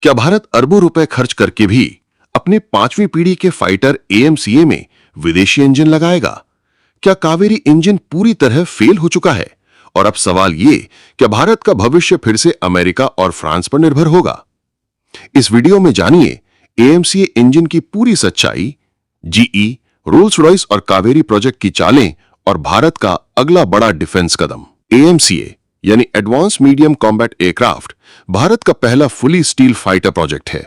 क्या भारत अरबों रुपए खर्च करके भी अपने 5वीं पीढ़ी के फाइटर एएमसीए में विदेशी इंजन लगाएगा? क्या कावेरी इंजन पूरी तरह फेल हो चुका है? और अब सवाल ये, क्या भारत का भविष्य फिर से अमेरिका और फ्रांस पर निर्भर होगा? इस वीडियो में जानिए एएमसीए इंजन की पूरी सच्चाई, जीई, रोल्स रॉयस और कावेरी प्रोजेक्ट की चालें और भारत का अगला बड़ा डिफेंस कदम। एएमसीए यानी advance medium combat aircraft Bharat का पहला फुली स्टील फाइटर प्रोजेक्ट है।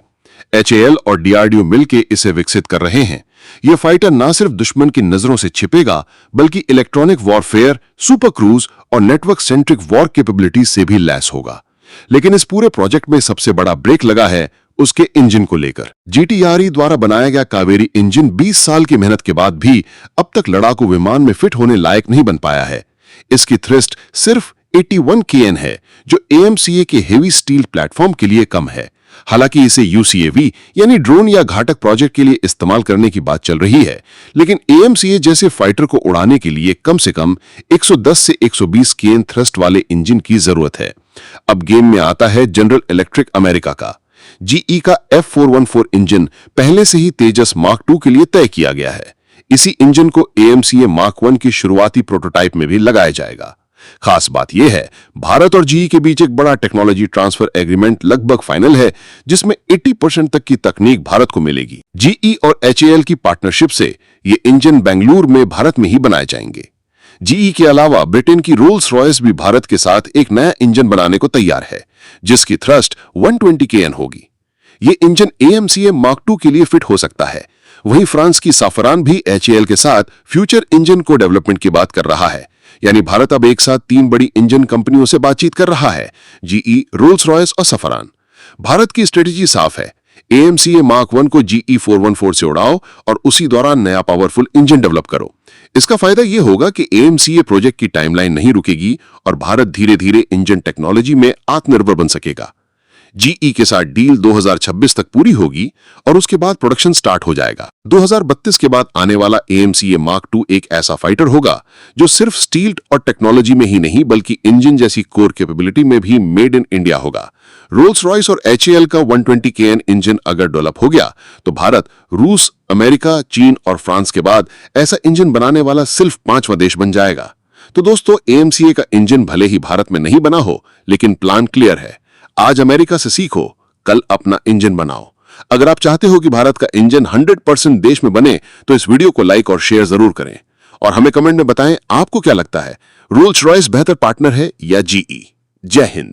एचएएल और डीआरडीओ मिलकर इसे विकसित कर रहे हैं। यह फाइटर न सिर्फ दुश्मन की नजरों से छिपेगा, बल्कि इलेक्ट्रॉनिक वॉरफेयर, सुपर क्रूज और नेटवर्क सेंट्रिक वॉर कैपेबिलिटीज से भी लैस होगा। लेकिन इस पूरे प्रोजेक्ट में सबसे बड़ा ब्रेक लगा है उसके इंजन को लेकर। जीटीआरई द्वारा बनाया गया कावेरी इंजन 20 साल की मेहनत के बाद भी अब तक लड़ाकू विमान में फिट होने लायक नहीं बन पाया है। इसकी थ्रस्ट सिर्फ 81 kN है, जो एएमसीए के हेवी स्टील प्लेटफॉर्म के लिए कम है। हालांकि इसे यूसीएवी यानी ड्रोन या घातक प्रोजेक्ट के लिए इस्तेमाल करने की बात चल रही है, लेकिन एएमसीए जैसे फाइटर को उड़ाने के लिए कम से कम 110 से 120 kN थ्रस्ट वाले इंजन की जरूरत है। अब गेम में आता है जनरल इलेक्ट्रिक अमेरिका का। जीई का F414 इंजन पहले से ही तेजस मार्क 2 के लिए तय किया गया है। इसी इंजन को एएमसीए मार्क 1 की शुरुआती प्रोटोटाइप में भी लगाया जाएगा। खास बात यह है, भारत और जीई के बीच एक बड़ा टेक्नोलॉजी ट्रांसफर एग्रीमेंट लगभग फाइनल है, जिसमें 80% तक की तकनीक भारत को मिलेगी। जीई और एचएएल की पार्टनरशिप से ये इंजन बेंगलुरु में भारत में ही बनाए जाएंगे। जीई के अलावा ब्रिटेन की रोल्स रॉयस भी भारत के साथ एक नया इंजन बनाने को तैयार है, जिसकी थ्रस्ट 120 kN होगी। ये इंजन एएमसीए मार्क 2 के लिए फिट हो सकता है। वहीं फ्रांस की साफरान भी एचएएल के साथ फ्यूचर इंजन को डेवलपमेंट की बात कर रहा है। यानी भारत अब एक साथ 3 बड़ी इंजन कंपनियों से बातचीत कर रहा है, जीई, रोल्स रॉयस और साफरान। भारत की स्ट्रेटेजी साफ है, एएमसीए मार्क 1 को जीई 414 से उड़ाओ और उसी दौरान नया पावरफुल इंजन डेवलप करो। इसका फायदा यह होगा कि एएमसीए प्रोजेक्ट की टाइमलाइन नहीं रुकेगी और भारत धीरे धीरे इंजन टेक्नोलॉजी में आत्मनिर्भर बन सकेगा। जीई के साथ डील 2026 तक पूरी होगी और उसके बाद प्रोडक्शन स्टार्ट हो जाएगा। 2032 के बाद आने वाला एएमसीए मार्क 2 एक ऐसा फाइटर होगा जो सिर्फ स्टील और टेक्नोलॉजी में ही नहीं, बल्कि इंजन जैसी कोर कैपेबिलिटी में भी मेड इन इंडिया होगा। रोल्स रॉयस और एचएएल का 120 kN इंजन अगर डेवलप हो गया तो भारत, रूस, अमेरिका, चीन और फ्रांस के बाद ऐसा इंजन बनाने वाला सिर्फ 5वां देश बन जाएगा। तो दोस्तों, एएमसीए का इंजन भले ही भारत में नहीं बना हो, लेकिन प्लान क्लियर है। आज अमेरिका से सीखो, कल अपना इंजन बनाओ। अगर आप चाहते हो कि भारत का इंजन 100% देश में बने, तो इस वीडियो को लाइक और शेयर जरूर करें और हमें कमेंट में बताएं आपको क्या लगता है, रोल्स रॉयस बेहतर पार्टनर है या जीई। जय हिंद।